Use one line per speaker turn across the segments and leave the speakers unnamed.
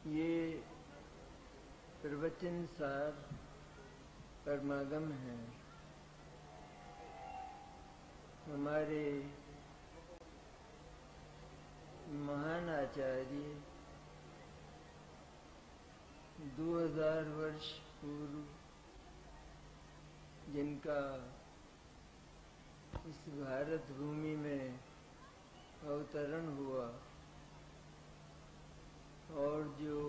ये प्रवचन सार परमागम है। हमारे महान आचार्य 2000 वर्ष पूर्व जिनका इस भारत भूमि में अवतरण हुआ और जो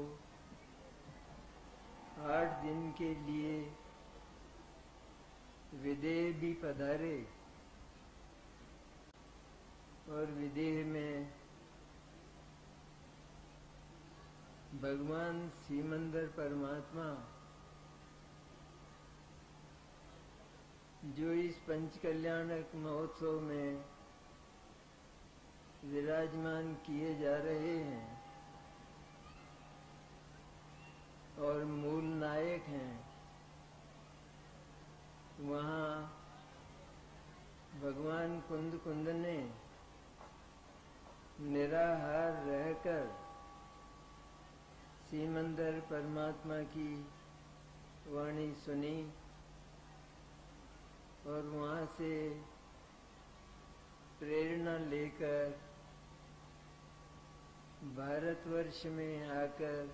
8 दिन के लिए विदेह भी पधारे और विदेह में भगवान सीमंदर परमात्मा जो इस पंचकल्याणक महोत्सव में विराजमान किए जा रहे हैं और मूल नायक हैं, वहाँ भगवान कुंद कुंद ने निराहार रहकर सीमंदर परमात्मा की वाणी सुनी और वहाँ से प्रेरणा लेकर भारतवर्ष में आकर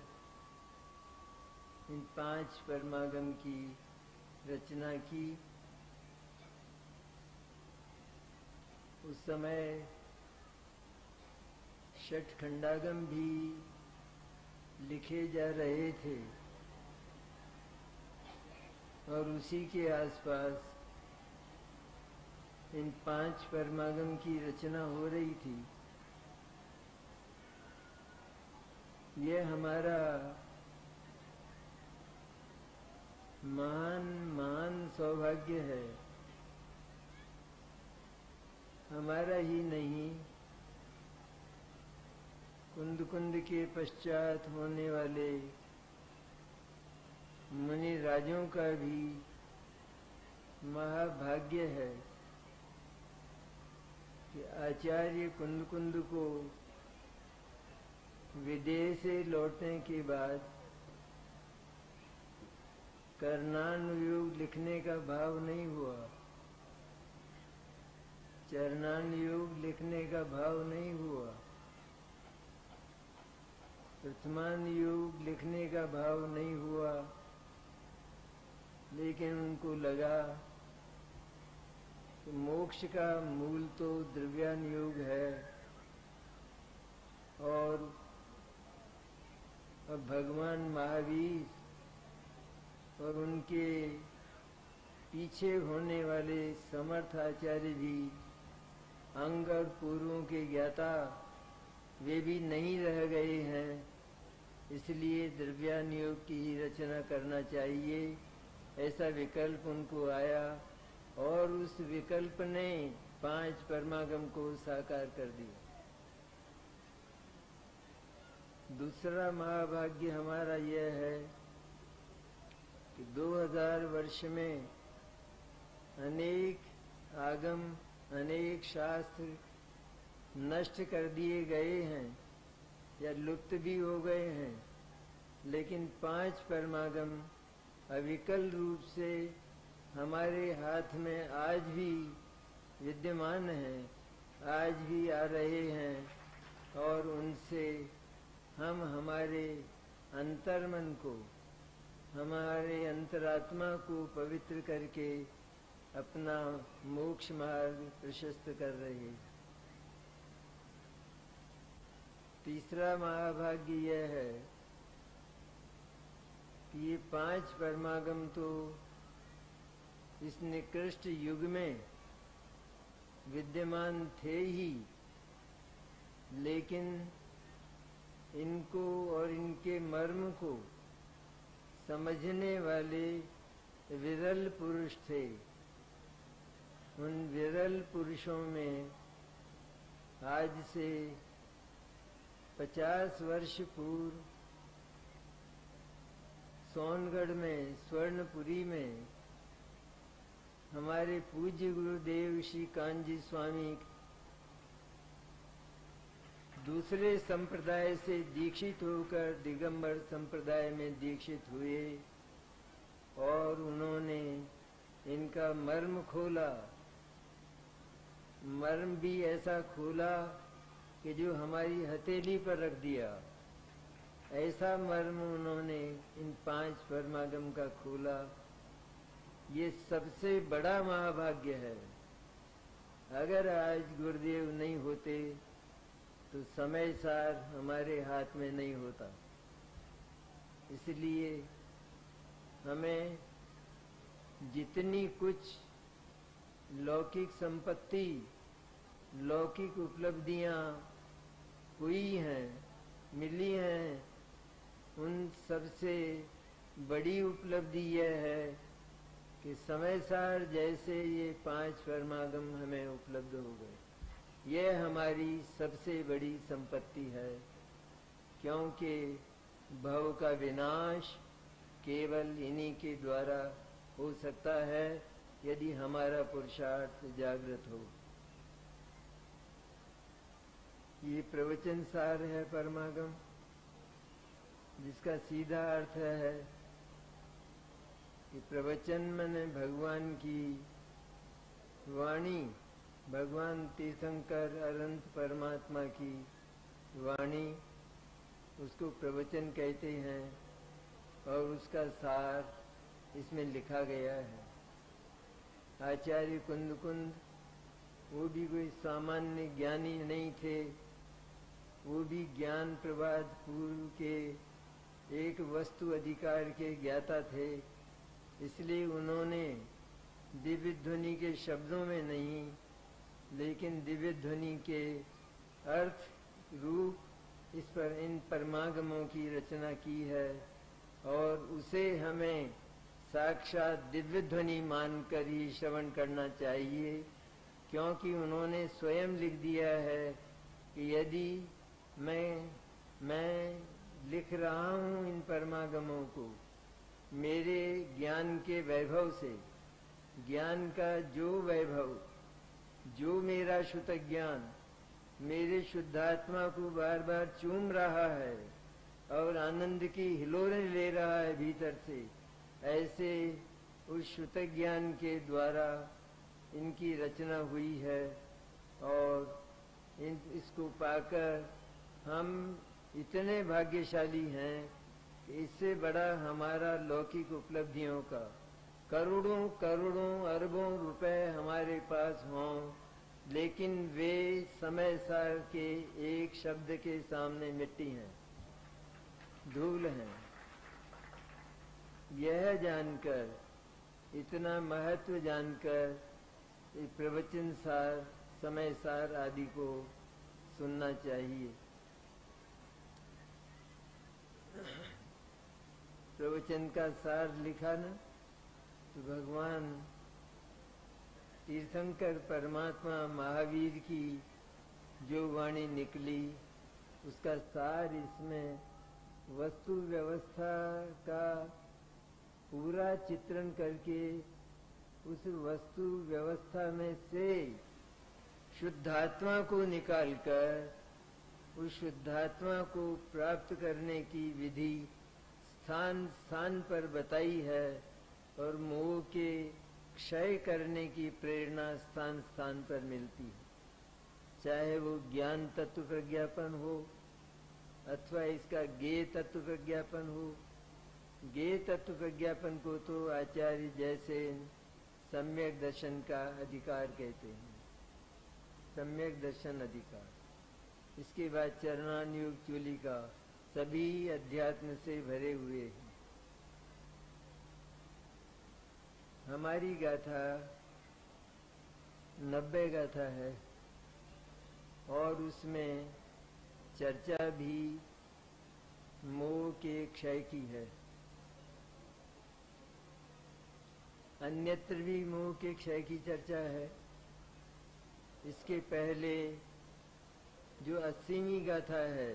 इन 5 परमागम की रचना की। उस समय षटखंडागम भी लिखे जा रहे थे और उसी के आसपास इन 5 परमागम की रचना हो रही थी। ये हमारा महान सौभाग्य है। हमारा ही नहीं, कुंद कुंद के पश्चात होने वाले मुनि राजों का भी महाभाग्य है कि आचार्य कुंद कुंद को विदेह से लौटने के बाद कर्णानुयोग लिखने का भाव नहीं हुआ, चरणानुयोग लिखने का भाव नहीं हुआ, प्रथमानुयोग लिखने का भाव नहीं हुआ, लेकिन उनको लगा कि मोक्ष का मूल तो द्रव्यानुयोग है और अब भगवान महावीर और उनके पीछे होने वाले समर्थ आचार्य भी अंग और पूर्वों के ज्ञाता वे भी नहीं रह गए हैं, इसलिए द्रव्यानुयोग की ही रचना करना चाहिए, ऐसा विकल्प उनको आया और उस विकल्प ने 5 परमागम को साकार कर दिया। दूसरा महाभाग्य हमारा यह है कि 2000 वर्ष में अनेक आगम, अनेक शास्त्र नष्ट कर दिए गए हैं या लुप्त भी हो गए हैं, लेकिन 5 परमागम अविकल रूप से हमारे हाथ में आज भी विद्यमान हैं, आज भी आ रहे हैं और उनसे हम हमारे अंतर्मन को, हमारे अंतरात्मा को पवित्र करके अपना मोक्ष मार्ग प्रशस्त कर रहे हैं। तीसरा महाभाग्य यह है कि ये 5 परमागम तो इस निकृष्ट युग में विद्यमान थे ही, लेकिन इनको और इनके मर्म को समझने वाले विरल पुरुष थे। उन विरल पुरुषों में आज से 50 वर्ष पूर्व सोनगढ़ में, स्वर्णपुरी में हमारे पूज्य गुरुदेव श्री कान्जी स्वामी दूसरे संप्रदाय से दीक्षित होकर दिगंबर संप्रदाय में दीक्षित हुए और उन्होंने इनका मर्म खोला। मर्म भी ऐसा खोला कि जो हमारी हथेली पर रख दिया। ऐसा मर्म उन्होंने इन 5 परमागम का खोला। ये सबसे बड़ा महाभाग्य है। अगर आज गुरुदेव नहीं होते तो समय सार हमारे हाथ में नहीं होता। इसलिए हमें जितनी कुछ लौकिक संपत्ति, लौकिक उपलब्धियां हुई हैं, मिली हैं, उन सबसे बड़ी उपलब्धि यह है कि समय सार जैसे ये 5 परमागम हमें उपलब्ध हो गए। यह हमारी सबसे बड़ी संपत्ति है, क्योंकि भव का विनाश केवल इन्हीं के द्वारा हो सकता है यदि हमारा पुरुषार्थ जागृत हो। ये प्रवचन सार है परमागम, जिसका सीधा अर्थ है कि प्रवचन माने भगवान की वाणी, भगवान तीर्थंकर अनंत परमात्मा की वाणी, उसको प्रवचन कहते हैं। और उसका सार इसमें लिखा गया है। आचार्य कुंद वो भी कोई सामान्य ज्ञानी नहीं थे। वो भी ज्ञान प्रवाद पूर्व के एक वस्तु अधिकार के ज्ञाता थे। इसलिए उन्होंने दिव्य ध्वनि के शब्दों में नहीं, लेकिन दिव्य ध्वनि के अर्थ रूप इस पर इन परमागमों की रचना की है। और उसे हमें साक्षात दिव्य ध्वनि मानकर ही श्रवण करना चाहिए, क्योंकि उन्होंने स्वयं लिख दिया है कि यदि मैं लिख रहा हूं इन परमागमों को मेरे ज्ञान के वैभव से, ज्ञान का जो वैभव, जो मेरा शुद्ध ज्ञान मेरे शुद्धात्मा को बार बार चूम रहा है और आनंद की हिलोरें ले रहा है भीतर से, ऐसे उस शुद्ध ज्ञान के द्वारा इनकी रचना हुई है। और इसको पाकर हम इतने भाग्यशाली हैं कि इससे बड़ा हमारा लौकिक उपलब्धियों का करोड़ों करोड़ों अरबों रुपए हमारे पास हों, लेकिन वे समय सार के एक शब्द के सामने मिट्टी हैं, धूल हैं। यह जानकर, इतना महत्व जानकर प्रवचन सार, समय सार आदि को सुनना चाहिए। प्रवचन का सार लिखा ना, तो भगवान तीर्थंकर परमात्मा महावीर की जो वाणी निकली, उसका सार इसमें वस्तु व्यवस्था का पूरा चित्रण करके उस वस्तु व्यवस्था में से शुद्धात्मा को निकालकर उस शुद्धात्मा को प्राप्त करने की विधि स्थान स्थान पर बताई है, और मोह के क्षय करने की प्रेरणा स्थान स्थान पर मिलती है। चाहे वो ज्ञान तत्व प्रज्ञापन हो अथवा इसका ज्ञेय तत्व प्रज्ञापन हो। ज्ञेय तत्व प्रज्ञापन को तो आचार्य जैसे सम्यक दर्शन का अधिकार कहते हैं, सम्यक दर्शन अधिकार। इसके बाद चरणानुयोग चूलिका, सभी अध्यात्म से भरे हुए हैं। हमारी गाथा 90 गाथा है और उसमें चर्चा भी मोह के क्षय की है। अन्यत्र भी मोह के क्षय की चर्चा है। इसके पहले जो 80वीं गाथा है,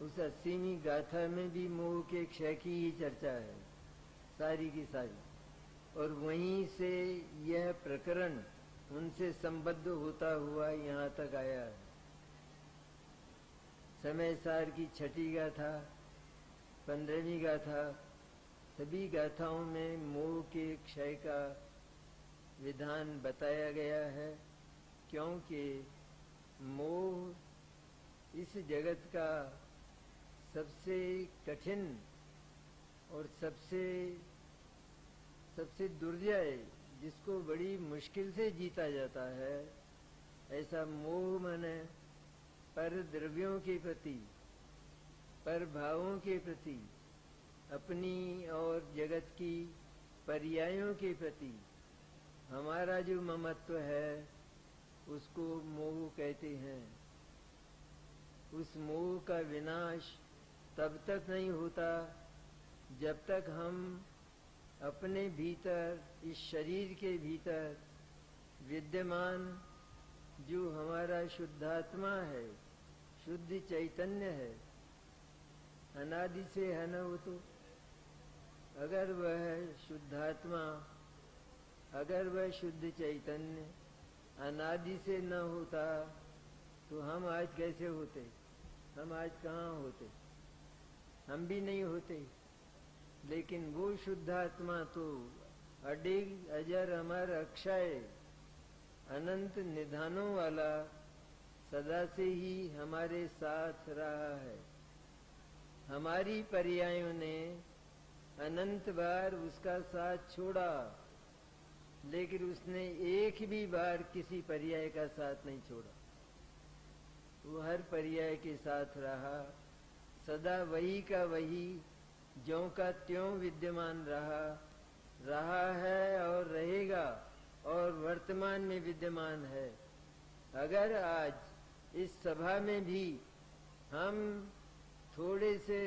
उस 80वीं गाथा में भी मोह के क्षय की ही चर्चा है, सारी की सारी। और वहीं से यह प्रकरण उनसे संबद्ध होता हुआ यहाँ तक आया है। समय सार की छठी गाथा, 15वीं गाथा, सभी गाथाओं में मोह के क्षय का विधान बताया गया है, क्योंकि मोह इस जगत का सबसे कठिन और सबसे दुर्जय, जिसको बड़ी मुश्किल से जीता जाता है, ऐसा मोह माने पर द्रव्यों के प्रति, पर भावों के प्रति, अपनी और जगत की पर्यायों के प्रति हमारा जो ममत्व है, उसको मोह कहते हैं। उस मोह का विनाश तब तक नहीं होता जब तक हम अपने भीतर, इस शरीर के भीतर विद्यमान जो हमारा शुद्धात्मा है, शुद्ध चैतन्य है, अनादि से है न वो, तो अगर वह शुद्धात्मा, अगर वह शुद्ध चैतन्य अनादि से न होता तो हम आज कैसे होते? हम आज कहाँ होते? हम भी नहीं होते। लेकिन वो शुद्धात्मा तो अडिग, अजर, अमर, अक्षय, अनंत निधानों वाला सदा से ही हमारे साथ रहा है। हमारी पर्यायों ने अनंत बार उसका साथ छोड़ा, लेकिन उसने एक भी बार किसी पर्याय का साथ नहीं छोड़ा। वो हर पर्याय के साथ रहा, सदा वही का वही, ज्यों का त्यों विद्यमान रहा है और रहेगा, और वर्तमान में विद्यमान है। अगर आज इस सभा में भी हम थोड़े से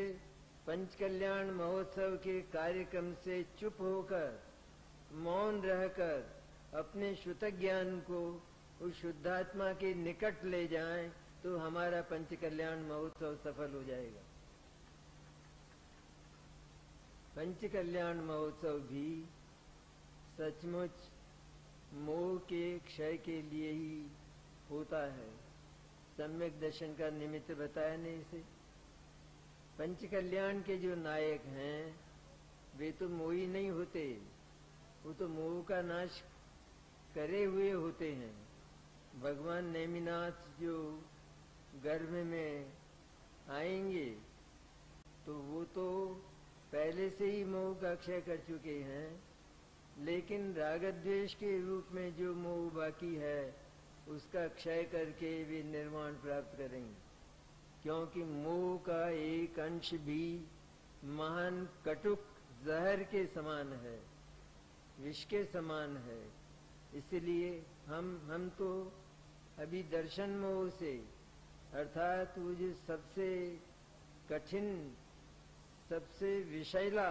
पंचकल्याण महोत्सव के कार्यक्रम से चुप होकर, मौन रहकर अपने शुद्ध ज्ञान को उस शुद्धात्मा के निकट ले जाएं, तो हमारा पंचकल्याण महोत्सव सफल हो जाएगा। पंचकल्याण महोत्सव भी सचमुच मोह के क्षय के लिए ही होता है। सम्यक दर्शन का निमित्त बताने से पंचकल्याण के जो नायक हैं, वे तो मोही नहीं होते, वो तो मोह का नाश करे हुए होते हैं। भगवान नेमिनाथ जो गर्भ में आएंगे तो वो तो पहले से ही मोह का क्षय कर चुके हैं, लेकिन राग द्वेष के रूप में जो मोह बाकी है उसका क्षय करके वे निर्वाण प्राप्त करेंगे। क्योंकि मोह का एक अंश भी महान कटुक जहर के समान है, विष के समान है। इसलिए हम तो अभी दर्शन मोह से, अर्थात वो जो सबसे कठिन, सबसे विषैला,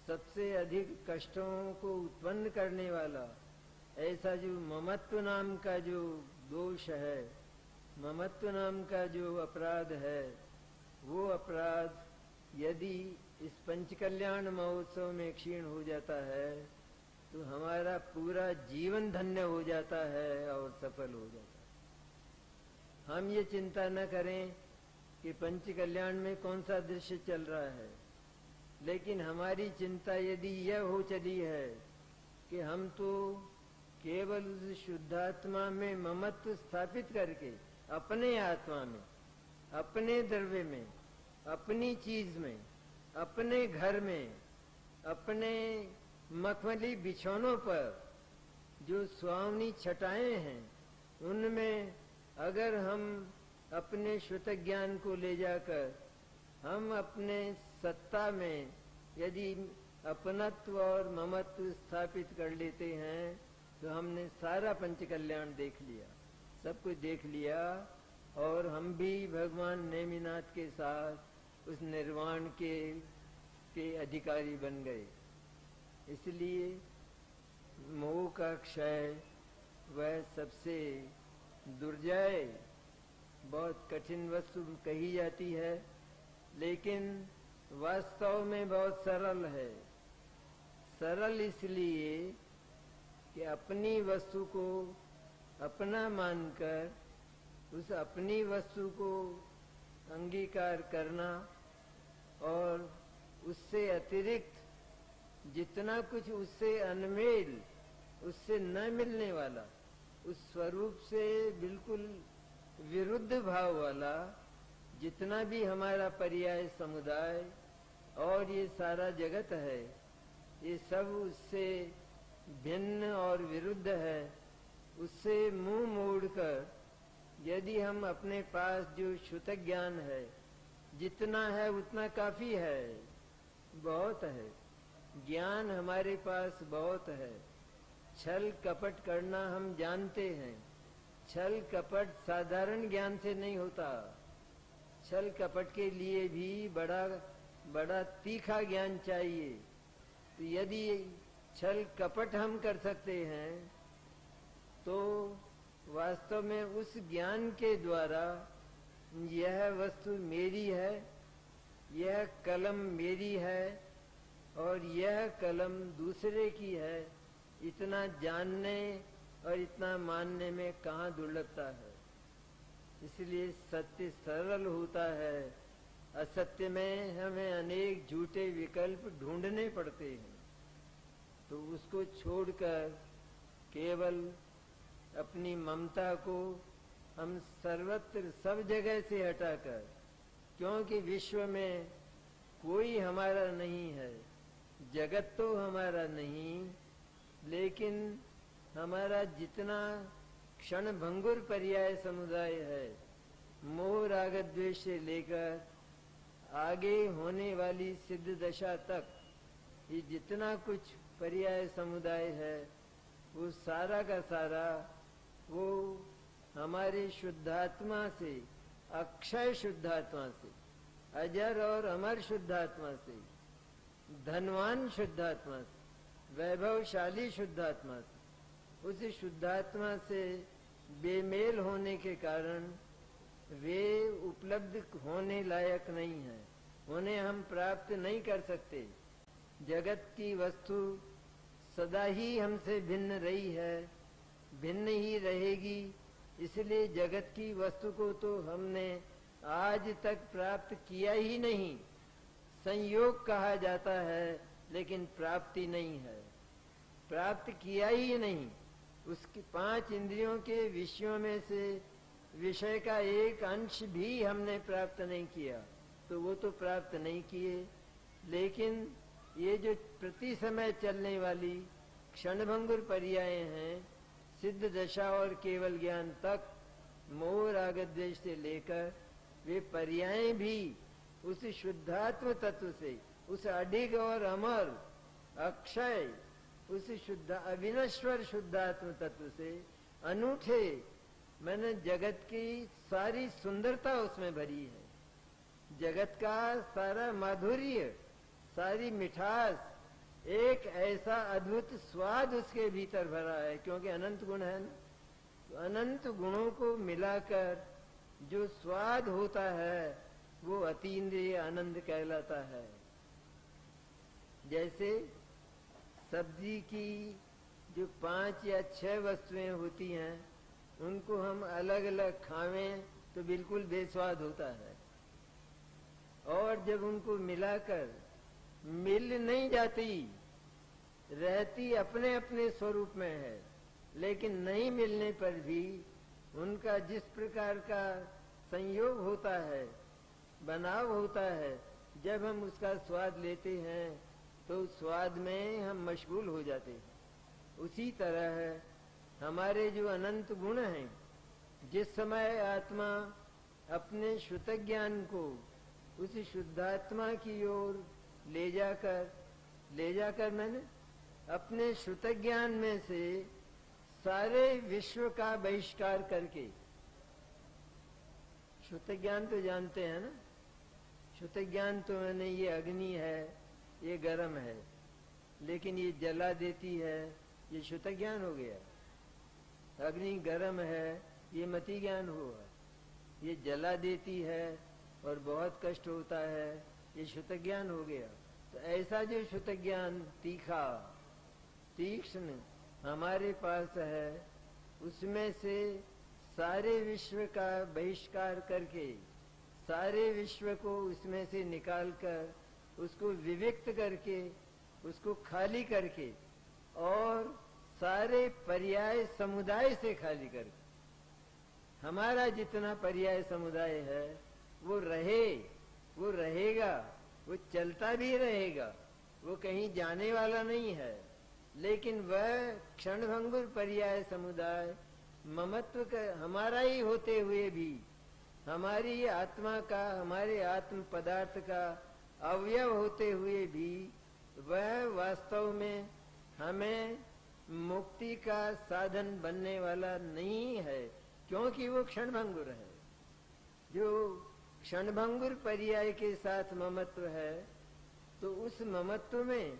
सबसे अधिक कष्टों को उत्पन्न करने वाला ऐसा जो ममत्व नाम का जो दोष है, ममत्व नाम का जो अपराध है, वो अपराध यदि इस पंचकल्याण महोत्सव में क्षीण हो जाता है तो हमारा पूरा जीवन धन्य हो जाता है और सफल हो जाता है। हम ये चिंता न करें कि पंचकल्याण में कौन सा दृश्य चल रहा है, लेकिन हमारी चिंता यदि यह हो चली है कि हम तो केवल उस शुद्धात्मा में ममत्व स्थापित करके अपने आत्मा में, अपने द्रव्य में, अपनी चीज में, अपने घर में, अपने मखमली बिछौनों पर जो सुहावनी छटाएं हैं, उनमें अगर हम अपने शुद्ध ज्ञान को ले जाकर हम अपने सत्ता में यदि अपनत्व और ममत्व स्थापित कर लेते हैं तो हमने सारा पंचकल्याण देख लिया, सब कुछ देख लिया, और हम भी भगवान नेमिनाथ के साथ उस निर्वाण के अधिकारी बन गए। इसलिए मोह का क्षय वह सबसे दुर्जय, बहुत कठिन वस्तु कही जाती है, लेकिन वास्तव में बहुत सरल है। सरल इसलिए कि अपनी वस्तु को अपना मानकर, उस अपनी वस्तु को अंगीकार करना और उससे अतिरिक्त जितना कुछ उससे अनमेल, उससे न मिलने वाला, उस स्वरूप से बिल्कुल विरुद्ध भाव वाला जितना भी हमारा पर्याय समुदाय और ये सारा जगत है, ये सब उससे भिन्न और विरुद्ध है। उससे मुंह मोड़कर यदि हम अपने पास जो शुद्ध ज्ञान है, जितना है उतना काफी है, बहुत है, ज्ञान हमारे पास बहुत है। छल कपट करना हम जानते हैं। छल कपट साधारण ज्ञान से नहीं होता। छल कपट के लिए भी बड़ा तीखा ज्ञान चाहिए। तो यदि छल कपट हम कर सकते हैं तो वास्तव में उस ज्ञान के द्वारा यह वस्तु मेरी है, यह कलम मेरी है और यह कलम दूसरे की है, इतना जानने और इतना मानने में कहाँ दुर्लभता है। इसलिए सत्य सरल होता है। असत्य में हमें अनेक झूठे विकल्प ढूंढने पड़ते हैं। तो उसको छोड़कर केवल अपनी ममता को हम सर्वत्र सब जगह से हटाकर, क्योंकि विश्व में कोई हमारा नहीं है, जगत तो हमारा नहीं, लेकिन हमारा जितना क्षण भंगुर पर्याय समुदाय है, मोह राग द्वेष से लेकर आगे होने वाली सिद्ध दशा तक, ये जितना कुछ पर्याय समुदाय है वो सारा का सारा वो हमारे शुद्धात्मा से, अक्षय शुद्धात्मा से, अजर और अमर शुद्धात्मा से, धनवान शुद्धात्मा से, वैभवशाली शुद्धात्मा से, उस शुद्धात्मा से बेमेल होने के कारण वे उपलब्ध होने लायक नहीं है, उन्हें हम प्राप्त नहीं कर सकते। जगत की वस्तु सदा ही हमसे भिन्न रही है, भिन्न ही रहेगी। इसलिए जगत की वस्तु को तो हमने आज तक प्राप्त किया ही नहीं। संयोग कहा जाता है लेकिन प्राप्ति नहीं है, प्राप्त किया ही नहीं। उसकी 5 इंद्रियों के विषयों में से विषय का एक अंश भी हमने प्राप्त नहीं किया, तो वो तो प्राप्त नहीं किए। लेकिन ये जो प्रति समय चलने वाली क्षणभंगुर पर्याय हैं, सिद्ध दशा और केवल ज्ञान तक, मोह राग द्वेष से लेकर वे पर्याय भी उस शुद्धात्म तत्व से, उस अडिग और अमर अक्षय, उस शुद्ध अविनश्वर शुद्धात्म तत्व से अनूठे, मैंने जगत की सारी सुंदरता उसमें भरी है, जगत का सारा माधुर्य, सारी मिठास, एक ऐसा अद्भुत स्वाद उसके भीतर भरा है, क्योंकि अनंत गुण है ना। तो अनंत गुणों को मिलाकर जो स्वाद होता है वो अतीन्द्रिय आनंद कहलाता है। जैसे सब्जी की जो 5 या 6 वस्तुएं होती हैं, उनको हम अलग अलग खावें तो बिल्कुल बेस्वाद होता है, और जब उनको मिलाकर मिल नहीं जाती, रहती अपने अपने स्वरूप में है, लेकिन नहीं मिलने पर भी उनका जिस प्रकार का संयोग होता है, बनाव होता है, जब हम उसका स्वाद लेते हैं तो स्वाद में हम मशगूल हो जाते हैं। उसी तरह है हमारे जो अनंत गुण हैं, जिस समय आत्मा अपने शुद्ध ज्ञान को उस शुद्धात्मा की ओर ले जाकर मैंने अपने शुद्ध ज्ञान में से सारे विश्व का बहिष्कार करके, शुद्ध ज्ञान तो जानते हैं ना, शुद्ध ज्ञान तो मैंने ये अग्नि है, ये गर्म है, लेकिन ये जला देती है, ये शुद्ध ज्ञान हो गया। अग्नि गर्म है, ये मति ज्ञान हुआ। ये जला देती है और बहुत कष्ट होता है, ये शुद्ध ज्ञान हो गया। तो ऐसा जो शुद्ध ज्ञान तीखा तीक्ष्ण हमारे पास है, उसमें से सारे विश्व का बहिष्कार करके सारे विश्व को उसमें से निकालकर उसको विविक्त करके, उसको खाली करके और सारे पर्याय समुदाय से खाली करके, हमारा जितना पर्याय समुदाय है वो रहे, वो रहेगा, वो चलता भी रहेगा, वो कहीं जाने वाला नहीं है। लेकिन वह क्षणभंगुर पर्याय समुदाय ममत्व का हमारा ही होते हुए भी, हमारी आत्मा का, हमारे आत्म पदार्थ का अवयव होते हुए भी वह वास्तव में हमें मुक्ति का साधन बनने वाला नहीं है, क्योंकि वो क्षणभंगुर है। जो क्षणभंगुर पर्याय के साथ ममत्व है, तो उस ममत्व में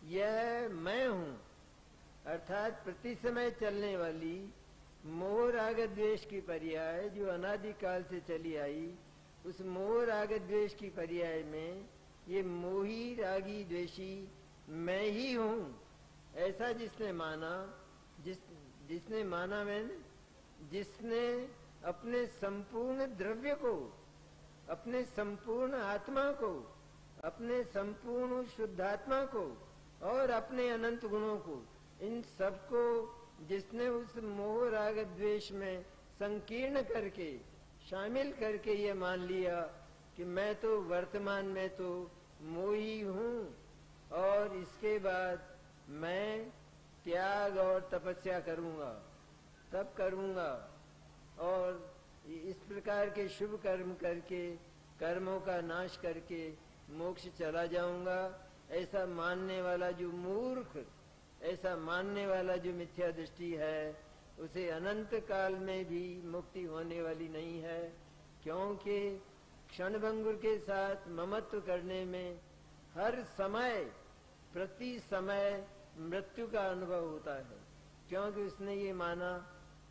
यह मैं हूं, अर्थात प्रति समय चलने वाली मोह राग द्वेष की पर्याय जो अनादिकाल से चली आई, उस मोह राग द्वेष की पर्याय में ये मोही रागी द्वेषी मैं ही हूं, ऐसा जिसने माना, जिसने माना मैंने, जिसने अपने संपूर्ण द्रव्य को, अपने संपूर्ण आत्मा को, अपने संपूर्ण शुद्धात्मा को और अपने अनंत गुणों को, इन सबको जिसने उस मोह राग द्वेष में संकीर्ण करके, शामिल करके ये मान लिया कि मैं तो वर्तमान में तो मोही हूं और इसके बाद मैं त्याग और तपस्या करूंगा, तब करूंगा और इस प्रकार के शुभ कर्म करके, कर्मों का नाश करके मोक्ष चला जाऊंगा, ऐसा मानने वाला जो मूर्ख, ऐसा मानने वाला जो मिथ्या दृष्टि है, उसे अनंत काल में भी मुक्ति होने वाली नहीं है। क्योंकि क्षणभंगुर के साथ ममत्व करने में हर समय, प्रति समय मृत्यु का अनुभव होता है, क्योंकि उसने ये माना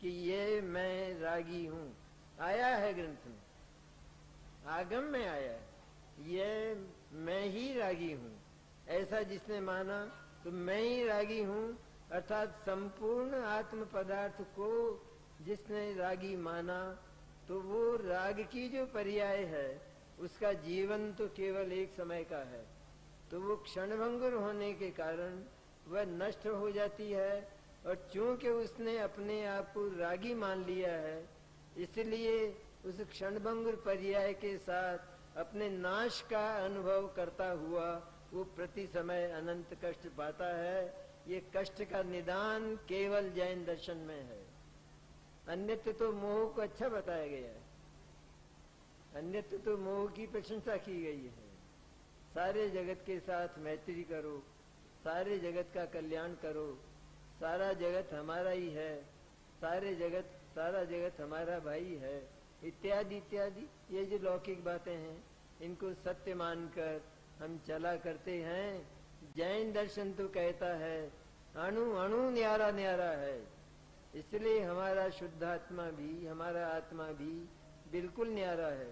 कि ये मैं रागी हूं। आया है ग्रंथ में, आगम में आया है, ये मैं ही रागी हूं, ऐसा जिसने माना तो मैं ही रागी हूं, अर्थात संपूर्ण आत्म पदार्थ को जिसने रागी माना, तो वो राग की जो पर्याय है उसका जीवन तो केवल एक समय का है, तो वो क्षणभंगुर होने के कारण वह नष्ट हो जाती है। और चूंकि उसने अपने आप को रागी मान लिया है, इसलिए उस क्षणभंगुर पर्याय के साथ अपने नाश का अनुभव करता हुआ वो प्रति समय अनंत कष्ट पाता है। ये कष्ट का निदान केवल जैन दर्शन में है। अन्यत्र तो मोह को अच्छा बताया गया है, अन्यत्र तो मोह की प्रशंसा की गई है। सारे जगत के साथ मैत्री करो, सारे जगत का कल्याण करो, सारा जगत हमारा ही है, सारा जगत हमारा भाई है, इत्यादि इत्यादि। ये जो लौकिक बातें हैं, इनको सत्य मानकर हम चला करते हैं। जैन दर्शन तो कहता है अणु अणु न्यारा न्यारा है, इसलिए हमारा शुद्धात्मा भी, हमारा आत्मा भी बिल्कुल न्यारा है।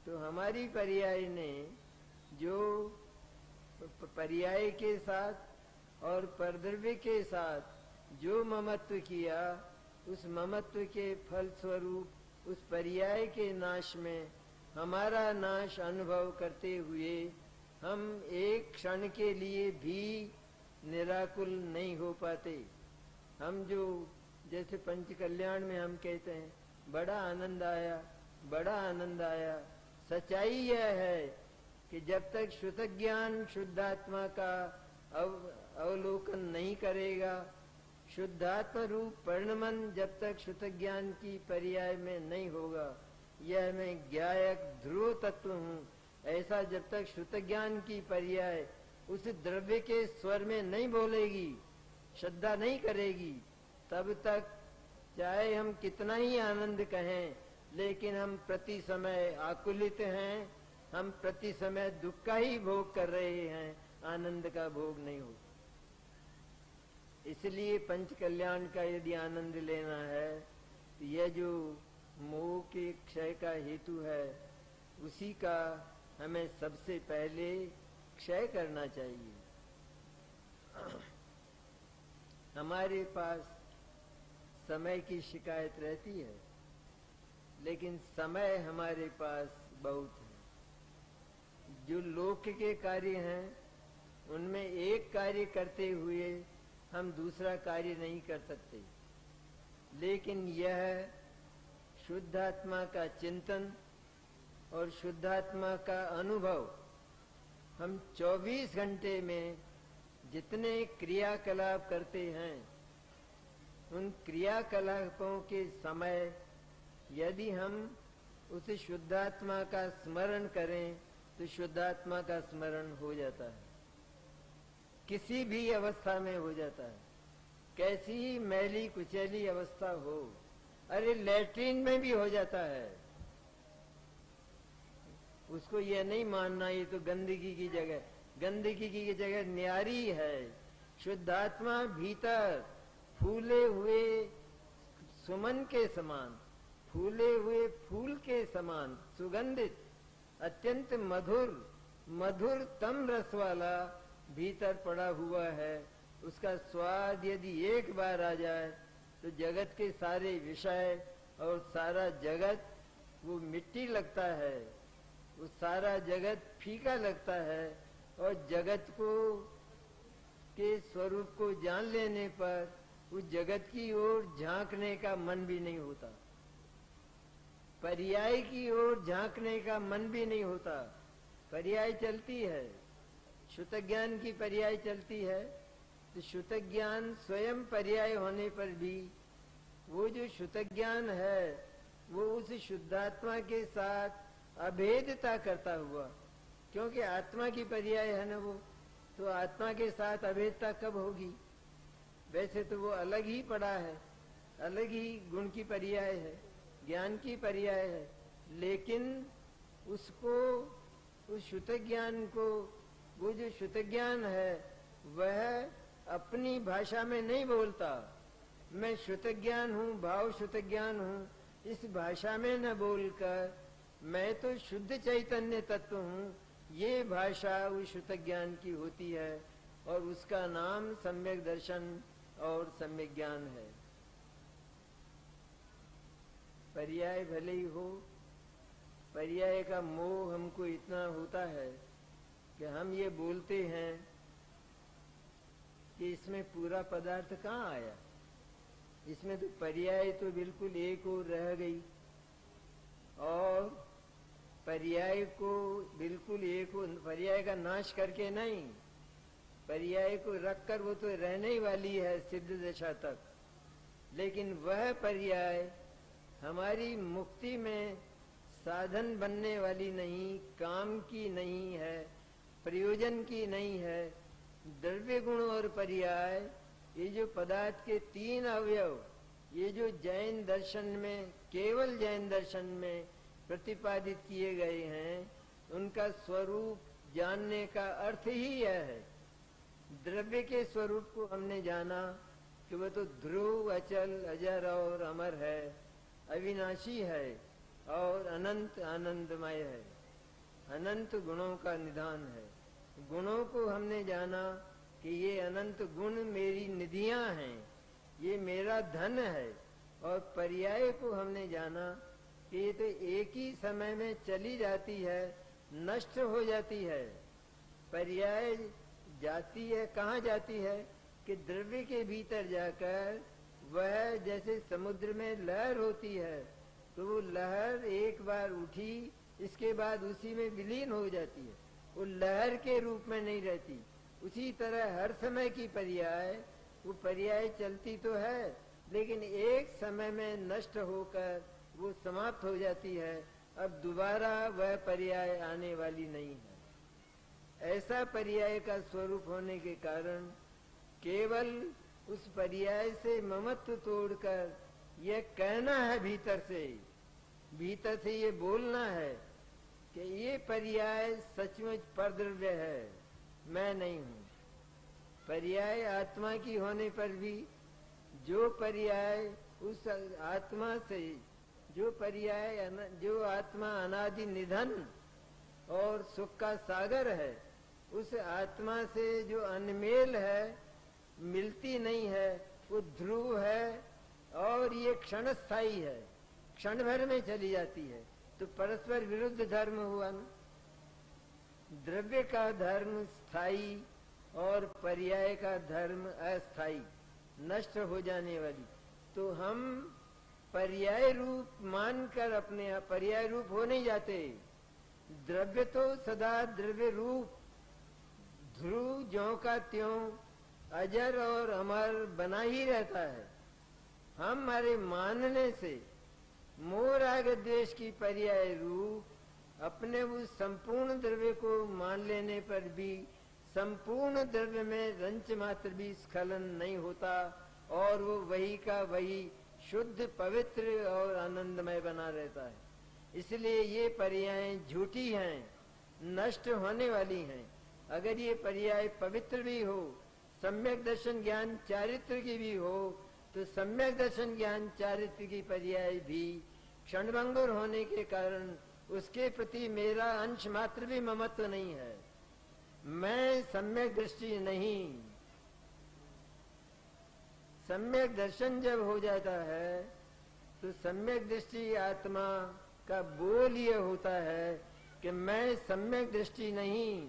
तो हमारी पर्याय ने जो पर्याय के साथ और परद्रव्य के साथ जो ममत्व किया, उस ममत्व के फल स्वरूप उस पर्याय के नाश में हमारा नाश अनुभव करते हुए हम एक क्षण के लिए भी निराकुल नहीं हो पाते। हम जो जैसे पंच कल्याण में हम कहते हैं बड़ा आनंद आया, बड़ा आनंद आया, सच्चाई यह है कि जब तक शुद्ध ज्ञान शुद्धात्मा का अवलोकन नहीं करेगा, शुद्धात्मा रूप परिणमन जब तक शुद्ध ज्ञान की पर्याय में नहीं होगा, यह मैं ज्ञायक ध्रुव तत्व हूँ, ऐसा जब तक शुद्ध ज्ञान की पर्याय उस द्रव्य के स्वर में नहीं बोलेगी, श्रद्धा नहीं करेगी, तब तक चाहे हम कितना ही आनंद कहें, लेकिन हम प्रति समय आकुलित हैं, हम प्रति समय दुख का ही भोग कर रहे हैं, आनंद का भोग नहीं हो। इसलिए पंच कल्याण का यदि आनंद लेना है तो यह जो मोह के क्षय का हेतु है, उसी का हमें सबसे पहले क्षय करना चाहिए। हमारे पास समय की शिकायत रहती है, लेकिन समय हमारे पास बहुत है। जो लोक के कार्य हैं उनमें एक कार्य करते हुए हम दूसरा कार्य नहीं कर सकते, लेकिन यह शुद्धात्मा का चिंतन और शुद्धात्मा का अनुभव हम 24 घंटे में जितने क्रियाकलाप करते हैं, उन क्रियाकलापों के समय यदि हम उस शुद्धात्मा का स्मरण करें तो शुद्धात्मा का स्मरण हो जाता है। किसी भी अवस्था में हो जाता है, कैसी ही मैली कुचैली अवस्था हो। अरे लैट्रिन में भी हो जाता है। उसको यह नहीं मानना ये तो गंदगी की जगह, गंदगी की जगह न्यारी है। शुद्धात्मा भीतर फूले हुए सुमन के समान, फूले हुए फूल के समान सुगंधित, अत्यंत मधुर मधुरतम रस वाला भीतर पड़ा हुआ है। उसका स्वाद यदि एक बार आ जाए तो जगत के सारे विषय और सारा जगत वो मिट्टी लगता है, वो सारा जगत फीका लगता है, और जगत को के स्वरूप को जान लेने पर उस जगत की ओर झांकने का मन भी नहीं होता, पर्याय की ओर झांकने का मन भी नहीं होता। पर्याय चलती है, शुद्ध ज्ञान की पर्याय चलती है, तो शुद्ध ज्ञान स्वयं पर्याय होने पर भी वो जो शुद्ध ज्ञान है वो उस शुद्धात्मा के साथ अभेदता करता हुआ, क्योंकि आत्मा की पर्याय है ना वो, तो आत्मा के साथ अभेदता कब होगी? वैसे तो वो अलग ही पड़ा है, अलग ही गुण की पर्याय है, ज्ञान की पर्याय है, लेकिन उसको, उस शुद्ध ज्ञान को, वो जो शुद्ध ज्ञान है वह अपनी भाषा में नहीं बोलता। मैं शुद्ध ज्ञान हूँ, भाव शुद्ध ज्ञान हूँ, इस भाषा में न बोलकर मैं तो शुद्ध चैतन्य तत्व हूँ, ये भाषा उस शुद्ध ज्ञान की होती है, और उसका नाम सम्यक दर्शन और सम्यक ज्ञान है। पर्याय भले ही हो, पर्याय का मोह हमको इतना होता है कि हम ये बोलते हैं कि इसमें पूरा पदार्थ कहाँ आया, इसमें तो पर्याय तो बिल्कुल एक और रह गई, और पर्याय को बिल्कुल एक और, पर्याय का नाश करके नहीं, पर्याय को रखकर वो तो रहने ही वाली है सिद्ध दशा तक, लेकिन वह पर्याय हमारी मुक्ति में साधन बनने वाली नहीं, काम की नहीं है, प्रयोजन की नहीं है। द्रव्य गुण और पर्याय, ये जो पदार्थ के तीन अवयव, ये जो जैन दर्शन में, केवल जैन दर्शन में प्रतिपादित किए गए हैं, उनका स्वरूप जानने का अर्थ ही यह है। द्रव्य के स्वरूप को हमने जाना कि वह तो ध्रुव, अचल, अजर और अमर है, अविनाशी है और अनंत आनंदमय है, अनंत गुणों का निधान है। गुणों को हमने जाना कि ये अनंत गुण मेरी निधियां हैं, ये मेरा धन है, और पर्याय को हमने जाना कि ये तो एक ही समय में चली जाती है, नष्ट हो जाती है। पर्याय जाती है, कहाँ जाती है कि द्रव्य के भीतर जाकर वह जैसे समुद्र में लहर होती है, तो वो लहर एक बार उठी, इसके बाद उसी में विलीन हो जाती है, वो लहर के रूप में नहीं रहती। उसी तरह हर समय की पर्याय, वो पर्याय चलती तो है, लेकिन एक समय में नष्ट होकर वो समाप्त हो जाती है, अब दोबारा वह पर्याय आने वाली नहीं है। ऐसा पर्याय का स्वरूप होने के कारण केवल उस पर्याय से ममत्व तोड़कर यह कहना है, भीतर से ये बोलना है कि ये पर्याय सचमुच परद्रव्य है, मैं नहीं हूँ। पर्याय आत्मा की होने पर भी जो पर्याय उस आत्मा से, जो पर्याय, जो आत्मा अनादि निधन और सुख का सागर है, उस आत्मा से जो अनमेल है, मिलती नहीं है, वो ध्रुव है, और ये क्षण स्थायी है, क्षण भर में चली जाती है, तो परस्पर विरुद्ध धर्म हुआ ना। द्रव्य का धर्म स्थायी और पर्याय का धर्म अस्थायी, नष्ट हो जाने वाली। तो हम पर्याय रूप मानकर अपने आप पर्याय रूप हो नहीं जाते। द्रव्य तो सदा द्रव्य रूप ध्रुव ज्यों का त्यों अजर और अमर बना ही रहता है। हमारे मानने से मोह राग द्वेष की पर्याय रूप अपने उस संपूर्ण द्रव्य को मान लेने पर भी संपूर्ण द्रव्य में रंच मात्र भी स्खलन नहीं होता और वो वही का वही शुद्ध पवित्र और आनंदमय बना रहता है। इसलिए ये पर्याय झूठी हैं, नष्ट होने वाली हैं। अगर ये पर्याय पवित्र भी हो, सम्यक दर्शन ज्ञान चारित्र की भी हो, तो सम्यक दर्शन ज्ञान चारित्र की पर्याय भी क्षणभंगुर होने के कारण उसके प्रति मेरा अंश मात्र भी ममत्व नहीं है। मैं सम्यक दृष्टि नहीं। सम्यक दर्शन जब हो जाता है तो सम्यक दृष्टि आत्मा का बोल ये होता है कि मैं सम्यक दृष्टि नहीं,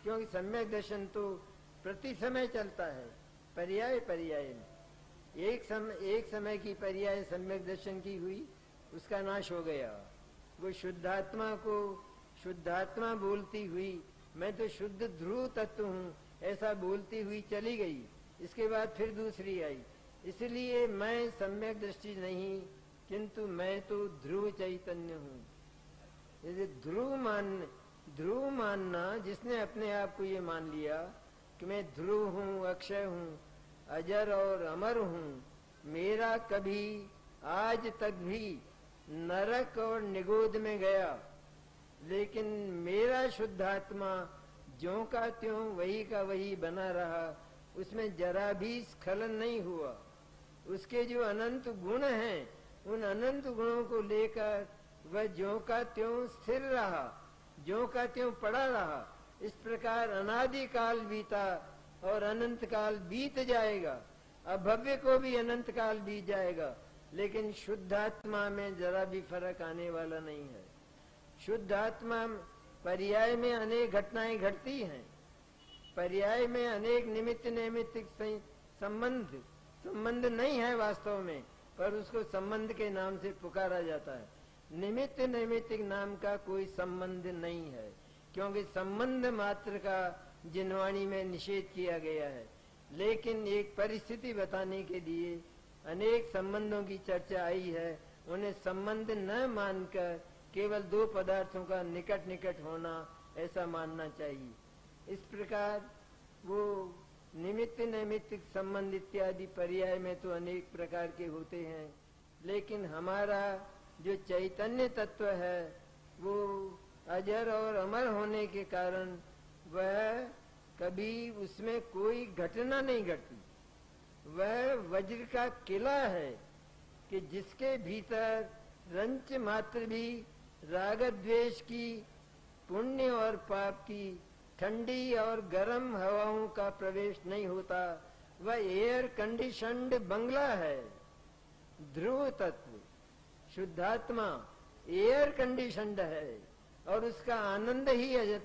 क्योंकि सम्यक दर्शन तो प्रति समय चलता है, पर्याय पर्याय में। एक समय की पर्याय सम्यक दर्शन की हुई, उसका नाश हो गया। वो शुद्धात्मा को शुद्धात्मा बोलती हुई मैं तो शुद्ध ध्रुव तत्व हूँ ऐसा बोलती हुई चली गई। इसके बाद फिर दूसरी आई। इसलिए मैं सम्यक दृष्टि नहीं, किंतु मैं तो ध्रुव चैतन्य हूँ। जैसे ध्रुव मानना, जिसने अपने आप को ये मान लिया कि मैं ध्रुव हूँ, अक्षय हूँ, अजर और अमर हूँ, मेरा कभी आज तक भी नरक और निगोद में गया, लेकिन मेरा शुद्धात्मा ज्यों का त्यों वही का वही बना रहा, उसमें जरा भी स्खलन नहीं हुआ। उसके जो अनंत गुण हैं, उन अनंत गुणों को लेकर वह ज्यों का त्यों स्थिर रहा, ज्यों का त्यों पड़ा रहा। इस प्रकार अनादि काल बीता और अनंत काल बीत जाएगा, अभव्य को भी अनंत काल बीत जाएगा, लेकिन शुद्धात्मा में जरा भी फर्क आने वाला नहीं है। शुद्धात्मा पर्याय में अनेक घटनाएं घटती हैं, पर्याय में अनेक निमित्त नैमित्तिक संबंध नहीं है वास्तव में, पर उसको संबंध के नाम से पुकारा जाता है। निमित्त नैमित्तिक नाम का कोई संबंध नहीं है, क्योंकि संबंध मात्र का जिनवाणी में निषेध किया गया है। लेकिन एक परिस्थिति बताने के लिए अनेक संबंधों की चर्चा आई है। उन्हें संबंध न मानकर केवल दो पदार्थों का निकट निकट होना ऐसा मानना चाहिए। इस प्रकार वो निमित्त नैमित्तिक संबंध इत्यादि पर्याय में तो अनेक प्रकार के होते हैं, लेकिन हमारा जो चैतन्य तत्व है वो अजर और अमर होने के कारण वह कभी उसमें कोई घटना नहीं घटती। वह वज्र का किला है कि जिसके भीतर रंच मात्र भी राग द्वेष की, पुण्य और पाप की, ठंडी और गर्म हवाओं का प्रवेश नहीं होता। वह एयर कंडीशन्ड बंगला है। ध्रुव तत्व शुद्धात्मा एयर कंडीशन्ड है और उसका आनंद ही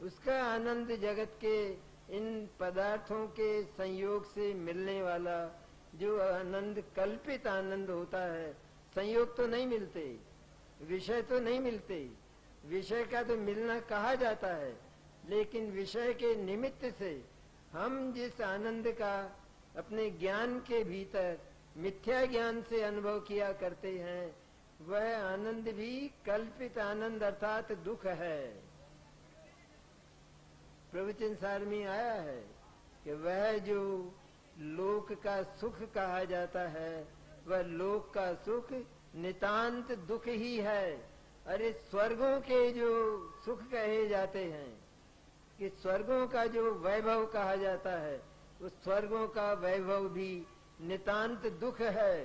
उसका आनंद जगत के इन पदार्थों के संयोग से मिलने वाला जो आनंद कल्पित आनंद होता है, संयोग तो नहीं मिलते, विषय तो नहीं मिलते। विषय का तो मिलना कहा जाता है, लेकिन विषय के निमित्त से हम जिस आनंद का अपने ज्ञान के भीतर मिथ्या ज्ञान से अनुभव किया करते हैं, वह आनंद भी कल्पित आनंद अर्थात दुख है। प्रवचन सार में आया है कि वह जो लोक का सुख कहा जाता है, वह लोक का सुख नितांत दुख ही है। अरे स्वर्गों के जो सुख कहे जाते हैं, कि स्वर्गों का जो वैभव कहा जाता है, उस स्वर्गों का वैभव भी नितांत दुख है,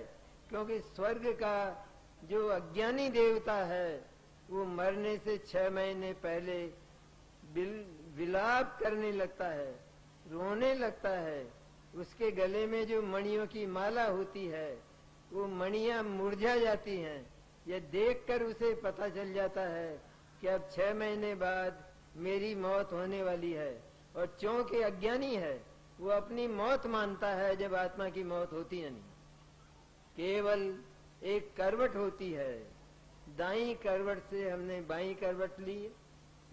क्योंकि स्वर्ग का जो अज्ञानी देवता है वो मरने से 6 महीने पहले विलाप करने लगता है, रोने लगता है। उसके गले में जो मणियों की माला होती है वो मणियां मुरझा जाती हैं, ये देखकर उसे पता चल जाता है कि अब 6 महीने बाद मेरी मौत होने वाली है। और क्योंकि अज्ञानी है वो अपनी मौत मानता है, जब आत्मा की मौत होती नहीं, केवल एक करवट होती है। दाईं करवट से हमने बाईं करवट ली,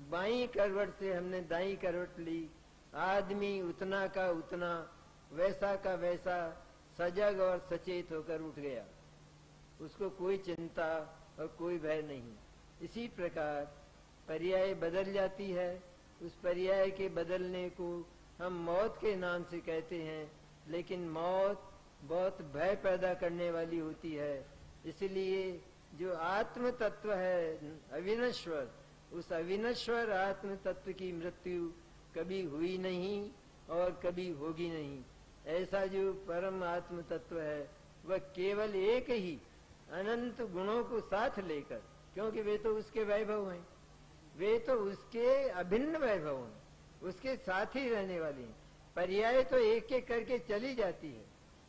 बाईं करवट से हमने दाईं करवट ली। आदमी उतना का उतना, वैसा का वैसा सजग और सचेत होकर उठ गया। उसको कोई चिंता और कोई भय नहीं। इसी प्रकार पर्याय बदल जाती है। उस पर्याय के बदलने को हम मौत के नाम से कहते हैं, लेकिन मौत बहुत भय पैदा करने वाली होती है। इसलिए जो आत्म तत्व है अविनश्वर, उस अविनश्वर आत्म तत्व की मृत्यु कभी हुई नहीं और कभी होगी नहीं। ऐसा जो परम आत्म तत्व है वह केवल एक ही अनंत गुणों को साथ लेकर, क्योंकि वे तो उसके वैभव हैं, वे तो उसके अभिन्न वैभव हैं, उसके साथ ही रहने वाली हैं। पर्याय तो एक एक करके चली जाती है,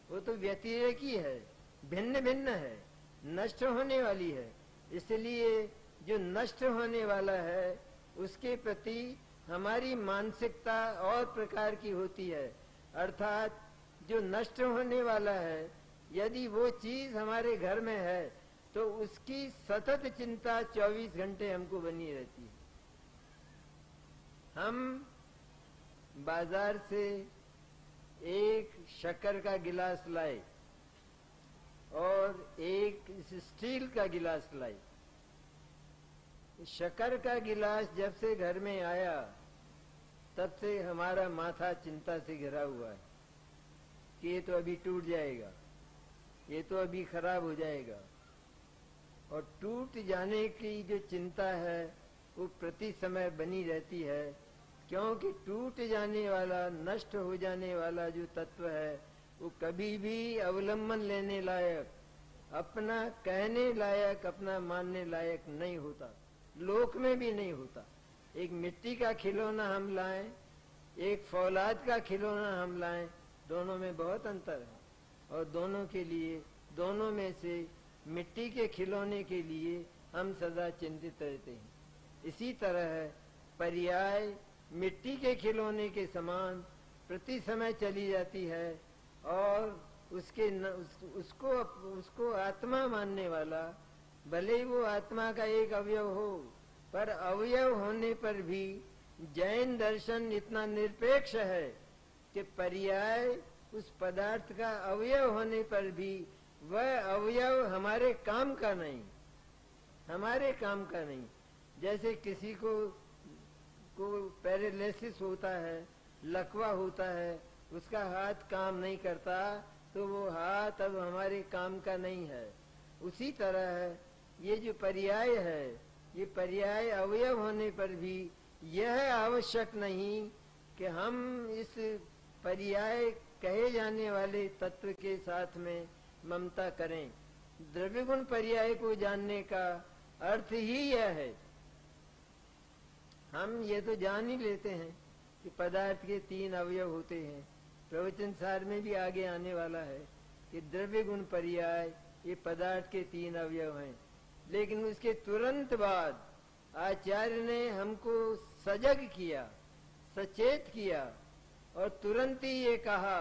वो तो व्यतिरेकी है, भिन्न भिन्न है, नष्ट होने वाली है। इसलिए जो नष्ट होने वाला है उसके प्रति हमारी मानसिकता और प्रकार की होती है। अर्थात जो नष्ट होने वाला है, यदि वो चीज हमारे घर में है तो उसकी सतत चिंता 24 घंटे हमको बनी रहती है। हम बाजार से एक शक्कर का गिलास लाए और एक स्टील का गिलास लाए। शक्कर का गिलास जब से घर में आया तब से हमारा माथा चिंता से घिरा हुआ है कि ये तो अभी टूट जाएगा, ये तो अभी खराब हो जाएगा। और टूट जाने की जो चिंता है वो प्रति समय बनी रहती है, क्योंकि टूट जाने वाला, नष्ट हो जाने वाला जो तत्व है वो कभी भी अवलंबन लेने लायक, अपना कहने लायक, अपना मानने लायक नहीं होता, लोक में भी नहीं होता। एक मिट्टी का खिलौना हम लाएं, एक फौलाद का खिलौना हम लाएं, दोनों में बहुत अंतर है। और दोनों के लिए, दोनों में से मिट्टी के खिलौने के लिए हम सदा चिंतित रहते हैं। इसी तरह पर्याय मिट्टी के खिलौने के समान प्रति समय चली जाती है, और उसको आत्मा मानने वाला, भले ही वो आत्मा का एक अवयव हो, पर अवयव होने पर भी जैन दर्शन इतना निरपेक्ष है कि पर्याय उस पदार्थ का अवयव होने पर भी वह अवयव हमारे काम का नहीं, हमारे काम का नहीं। जैसे किसी को पैरालिसिस होता है, लकवा होता है, उसका हाथ काम नहीं करता, तो वो हाथ अब हमारे काम का नहीं है। उसी तरह ये जो पर्याय है, ये पर्याय अवयव होने पर भी यह आवश्यक नहीं कि हम इस पर्याय कहे जाने वाले तत्व के साथ में ममता करें। द्रव्य गुण पर्याय को जानने का अर्थ ही यह है। हम ये तो जान ही लेते हैं कि पदार्थ के 3 अवयव होते हैं, प्रवचन सार में भी आगे आने वाला है कि द्रव्य गुण पर्याय ये पदार्थ के 3 अवयव हैं। लेकिन उसके तुरंत बाद आचार्य ने हमको सजग किया, सचेत किया, और तुरंत ही ये कहा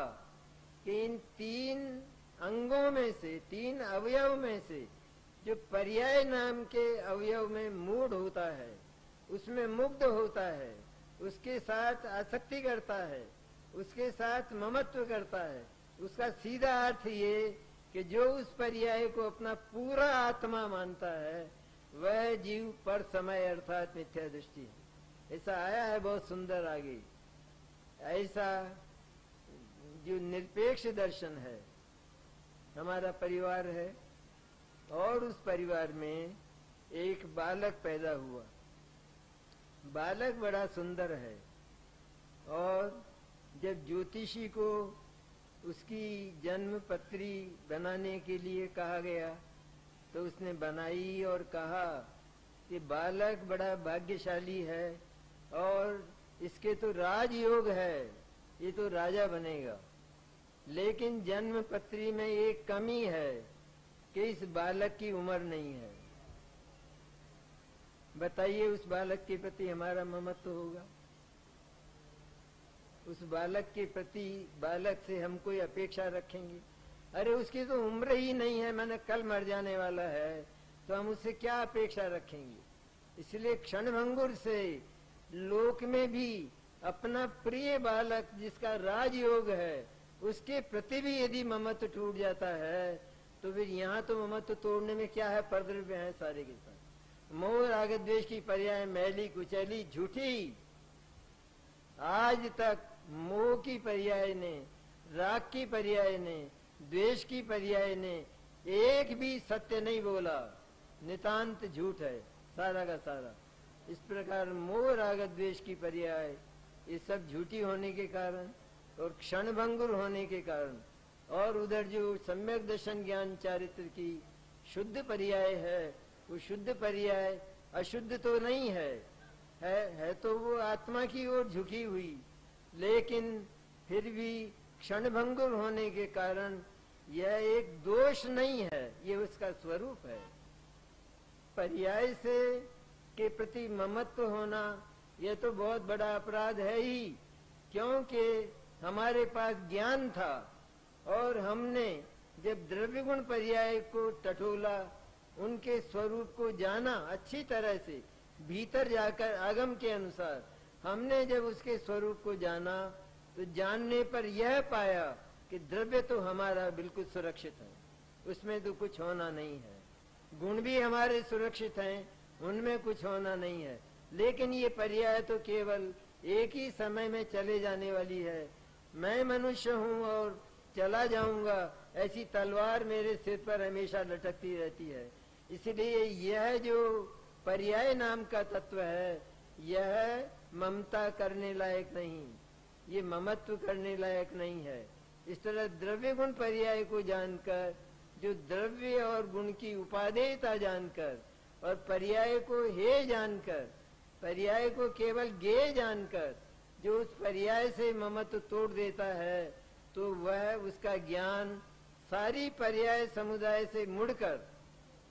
कि इन 3 अंगों में से, 3 अवयव में से जो पर्याय नाम के अवयव में मूढ़ होता है, उसमें मुग्ध होता है, उसके साथ आसक्ति करता है, उसके साथ ममत्व करता है, उसका सीधा अर्थ ये कि जो उस पर्याय को अपना पूरा आत्मा मानता है वह जीव पर समय अर्थात मिथ्या दृष्टि है। ऐसा आया है बहुत सुंदर आगे। ऐसा जो निरपेक्ष दर्शन है, हमारा परिवार है और उस परिवार में एक बालक पैदा हुआ। बालक बड़ा सुंदर है, और जब ज्योतिषी को उसकी जन्म पत्री बनाने के लिए कहा गया तो उसने बनाई और कहा कि बालक बड़ा भाग्यशाली है और इसके तो राजयोग है, ये तो राजा बनेगा। लेकिन जन्म पत्री में एक कमी है कि इस बालक की उम्र नहीं है। बताइए उस बालक के प्रति हमारा ममत्व होगा? उस बालक के प्रति, बालक से हम कोई अपेक्षा रखेंगे? अरे उसकी तो उम्र ही नहीं है, मैंने कल मर जाने वाला है, तो हम उससे क्या अपेक्षा रखेंगे? इसलिए क्षणभंगुर से लोक में भी अपना प्रिय बालक जिसका राजयोग है उसके प्रति भी यदि ममत्व टूट जाता है तो फिर यहाँ तो ममत्व तोड़ने में क्या है, परद्रव्य है सारे के साथ। मोह राग द्वेष की पर्याय मैली कुचैली झूठी। आज तक मोह की पर्याय ने, राग की पर्याय ने, द्वेष की पर्याय ने एक भी सत्य नहीं बोला, नितांत झूठ है सारा का सारा। इस प्रकार मोह राग द्वेष की पर्याय ये सब झूठी होने के कारण और क्षणभंगुर होने के कारण, और उधर जो सम्यक दर्शन ज्ञान चारित्र की शुद्ध पर्याय है, वो शुद्ध पर्याय अशुद्ध तो नहीं है तो वो आत्मा की ओर झुकी हुई, लेकिन फिर भी क्षणभंगुर होने के कारण यह एक दोष नहीं है, ये उसका स्वरूप है। पर्याय से के प्रति ममत्व होना यह तो बहुत बड़ा अपराध है ही, क्योंकि हमारे पास ज्ञान था और हमने जब द्रव्य गुण पर्याय को टटोला, उनके स्वरूप को जाना अच्छी तरह से, भीतर जाकर आगम के अनुसार हमने जब उसके स्वरूप को जाना तो जानने पर यह पाया कि द्रव्य तो हमारा बिल्कुल सुरक्षित है, उसमें तो कुछ होना नहीं है। गुण भी हमारे सुरक्षित हैं, उनमें कुछ होना नहीं है, लेकिन ये पर्याय तो केवल एक ही समय में चले जाने वाली है। मैं मनुष्य हूँ और चला जाऊंगा, ऐसी तलवार मेरे सिर पर हमेशा लटकती रहती है। इसलिए यह जो पर्याय नाम का तत्व है, यह ममता करने लायक नहीं, ये ममत्व करने लायक नहीं है। इस तरह द्रव्य गुण पर्याय को जानकर, जो द्रव्य और गुण की उपादेयता जानकर और पर्याय को हे जानकर, पर्याय को केवल गे जानकर जो उस पर्याय से ममत्व तोड़ देता है, तो वह उसका ज्ञान सारी पर्याय समुदाय से मुड़कर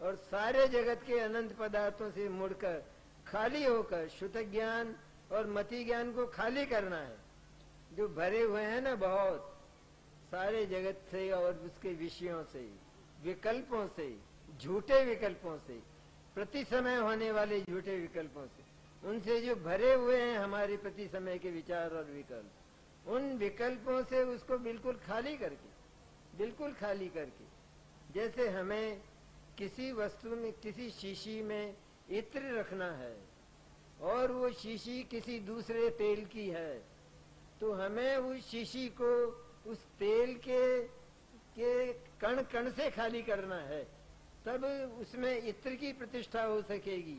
और सारे जगत के अनंत पदार्थों से मुड़कर खाली होकर शुद्ध ज्ञान और मति ज्ञान को खाली करना है, जो भरे हुए हैं ना बहुत सारे जगत से और उसके विषयों से, विकल्पों से, झूठे विकल्पों से, प्रति समय होने वाले झूठे विकल्पों से, उनसे जो भरे हुए हैं हमारे प्रति समय के विचार और विकल्प, उन विकल्पों से उसको बिल्कुल खाली करके, बिल्कुल खाली करके, जैसे हमें किसी वस्तु में, किसी शीशी में इत्र रखना है और वो शीशी किसी दूसरे तेल की है, तो हमें उस शीशी को उस तेल के कण कण से खाली करना है, तब उसमें इत्र की प्रतिष्ठा हो सकेगी।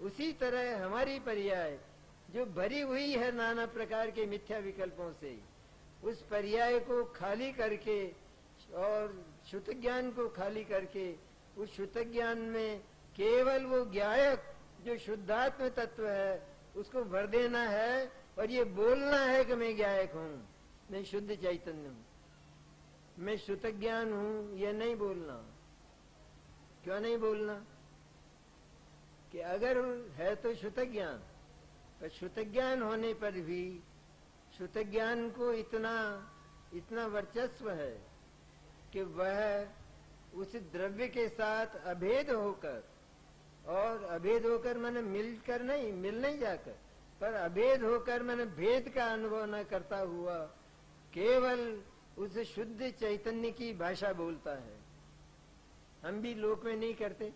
उसी तरह हमारी पर्याय जो भरी हुई है नाना प्रकार के मिथ्या विकल्पों से, उस पर्याय को खाली करके और शुद्ध ज्ञान को खाली करके, उस शुद्ध ज्ञान में केवल वो ज्ञायक जो शुद्धात्म तत्व है उसको भर देना है, और ये बोलना है कि मैं ज्ञायक हूँ, मैं शुद्ध चैतन्य हूँ, मैं शुद्ध ज्ञान हूँ, ये नहीं बोलना। क्यों नहीं बोलना? कि अगर है तो शुद्ध ज्ञान, पर शुद्ध ज्ञान होने पर भी शुद्ध ज्ञान को इतना वर्चस्व है कि वह उस द्रव्य के साथ अभेद होकर, और अभेद होकर मैंने मिलकर नहीं, मिल नहीं जाकर, पर अभेद होकर मैंने भेद का अनुभव न करता हुआ केवल उस शुद्ध चैतन्य की भाषा बोलता है। हम भी लोक में नहीं करते।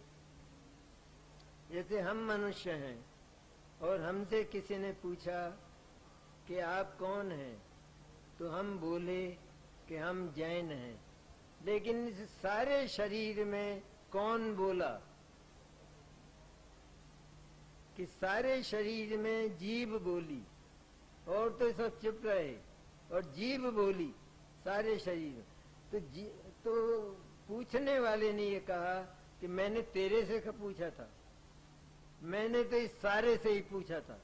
जैसे हम मनुष्य हैं और हमसे किसी ने पूछा कि आप कौन हैं, तो हम बोले कि हम जैन हैं, लेकिन इस सारे शरीर में कौन बोला? कि सारे शरीर में जीभ बोली, और तो सब चुप रहे, और जीभ बोली सारे शरीर। तो पूछने वाले ने ये कहा कि मैंने तेरे से कब पूछा था, मैंने तो इस सारे से ही पूछा था,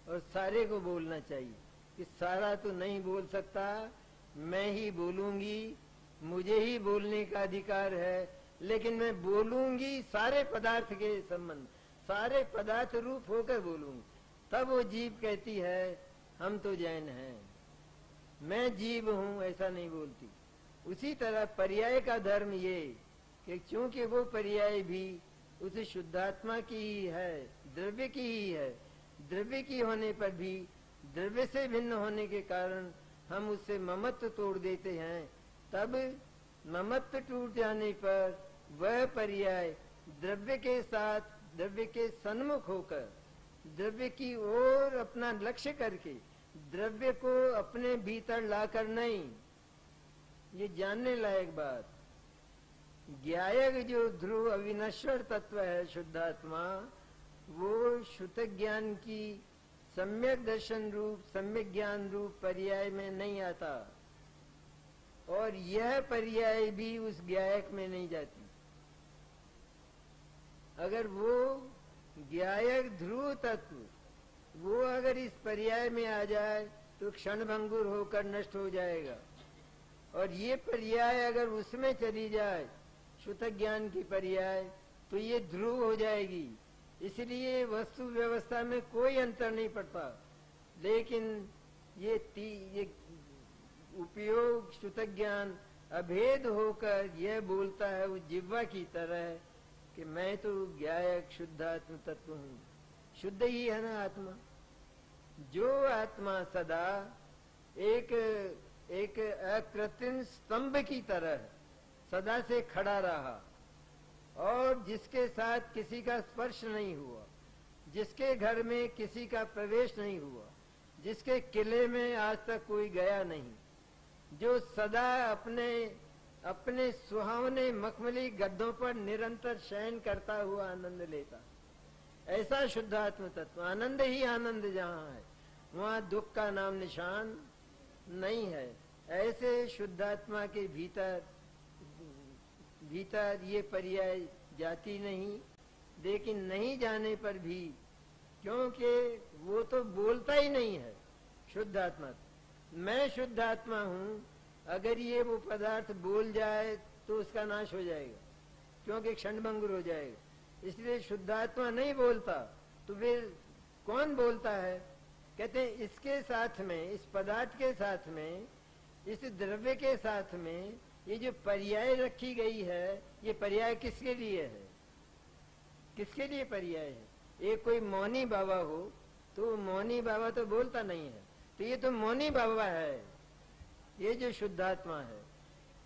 और सारे को बोलना चाहिए। कि सारा तो नहीं बोल सकता, मैं ही बोलूंगी, मुझे ही बोलने का अधिकार है, लेकिन मैं बोलूंगी सारे पदार्थ के संबंध, सारे पदार्थ रूप होकर बोलूंगी। तब वो जीव कहती है हम तो जैन हैं, मैं जीव हूं, ऐसा नहीं बोलती। उसी तरह पर्याय का धर्म ये कि चूंकि वो पर्याय भी उस शुद्धात्मा की ही है, द्रव्य की ही है, द्रव्य की होने पर भी द्रव्य से भिन्न होने के कारण हम उससे ममत्व तोड़ देते हैं। तब ममत्व टूट जाने पर वह पर्याय द्रव्य के साथ, द्रव्य के सन्मुख होकर, द्रव्य की ओर अपना लक्ष्य करके द्रव्य को अपने भीतर लाकर नहीं, ये जानने लायक बात, ज्ञायक जो ध्रुव अविनश्वर तत्व है शुद्धात्मा, वो शुद्ध ज्ञान की सम्यक दर्शन रूप, सम्यक ज्ञान रूप पर्याय में नहीं आता, और यह पर्याय भी उस ज्ञायक में नहीं जाती। अगर वो ज्ञायक ध्रुव तत्व वो अगर इस पर्याय में आ जाए तो क्षणभंगुर होकर नष्ट हो जाएगा, और ये पर्याय अगर उसमें चली जाए, शुद्ध ज्ञान की पर्याय, तो ये ध्रुव हो जाएगी। इसलिए वस्तु व्यवस्था में कोई अंतर नहीं पड़ता, लेकिन ये उपयोग शुद्ध ज्ञान अभेद होकर यह बोलता है उस जिह्वा की तरह कि मैं तो ज्ञायक शुद्धात्म तत्व हूँ। शुद्ध ही है ना आत्मा। जो आत्मा सदा एक अकृत्रिम स्तंभ की तरह सदा से खड़ा रहा, और जिसके साथ किसी का स्पर्श नहीं हुआ, जिसके घर में किसी का प्रवेश नहीं हुआ, जिसके किले में आज तक कोई गया नहीं, जो सदा अपने सुहावने मखमली गद्दों पर निरंतर शयन करता हुआ आनंद लेता, ऐसा शुद्धात्म तत्व। आनंद ही आनंद जहाँ है वहाँ दुख का नाम निशान नहीं है। ऐसे शुद्धात्मा के भीतर ये पर्याय जाती नहीं, लेकिन नहीं जाने पर भी, क्योंकि वो तो बोलता ही नहीं है शुद्धात्मा, मैं शुद्धात्मा हूँ, अगर ये वो पदार्थ बोल जाए तो उसका नाश हो जाएगा, क्योंकि क्षणभंगुर हो जाएगा। इसलिए शुद्धात्मा नहीं बोलता, तो फिर कौन बोलता है? कहते हैं इसके साथ में, इस पदार्थ के साथ में, इस द्रव्य के साथ में ये जो पर्याय रखी गई है, ये पर्याय किसके लिए है? किसके लिए पर्याय है? एक कोई मौनी बाबा हो तो मौनी बाबा तो बोलता नहीं है, तो ये तो मौनी बाबा है, ये जो शुद्धात्मा है।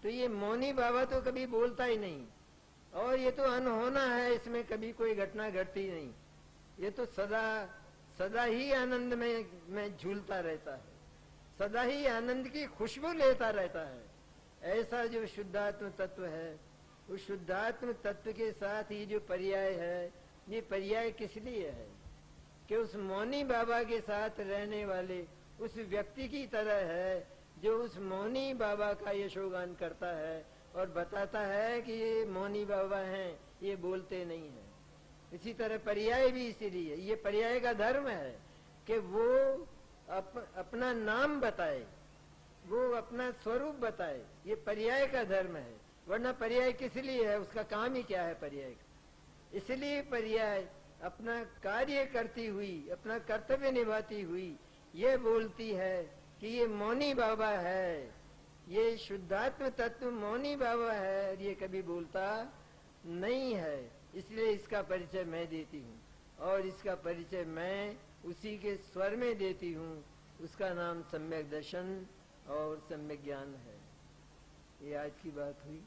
तो ये मौनी बाबा तो कभी बोलता ही नहीं, और ये तो अनहोना है, इसमें कभी कोई घटना घटती नहीं। ये तो सदा ही आनंद में झूलता रहता है, सदा ही आनंद की खुशबू लेता रहता है। ऐसा जो शुद्धात्म तत्व है, उस शुद्धात्म तत्व के साथ ये जो पर्याय है, ये पर्याय किस लिए है? कि उस मौनी बाबा के साथ रहने वाले उस व्यक्ति की तरह है, जो उस मौनी बाबा का यशोगान करता है और बताता है कि ये मौनी बाबा हैं, ये बोलते नहीं हैं। इसी तरह पर्याय भी इसीलिए, ये पर्याय का धर्म है कि वो अपना नाम बताए, वो अपना स्वरूप बताए, ये पर्याय का धर्म है। वरना पर्याय किस लिए है? उसका काम ही क्या है पर्याय का? इसलिए पर्याय अपना कार्य करती हुई, अपना कर्तव्य निभाती हुई ये बोलती है कि ये मौनी बाबा है, ये शुद्धात्म तत्व मौनी बाबा है, ये कभी बोलता नहीं है। इसलिए इसका परिचय मैं देती हूँ, और इसका परिचय मैं उसी के स्वर में देती हूँ। उसका नाम सम्यक दर्शन और सम्यक ज्ञान है। ये आज की बात हुई।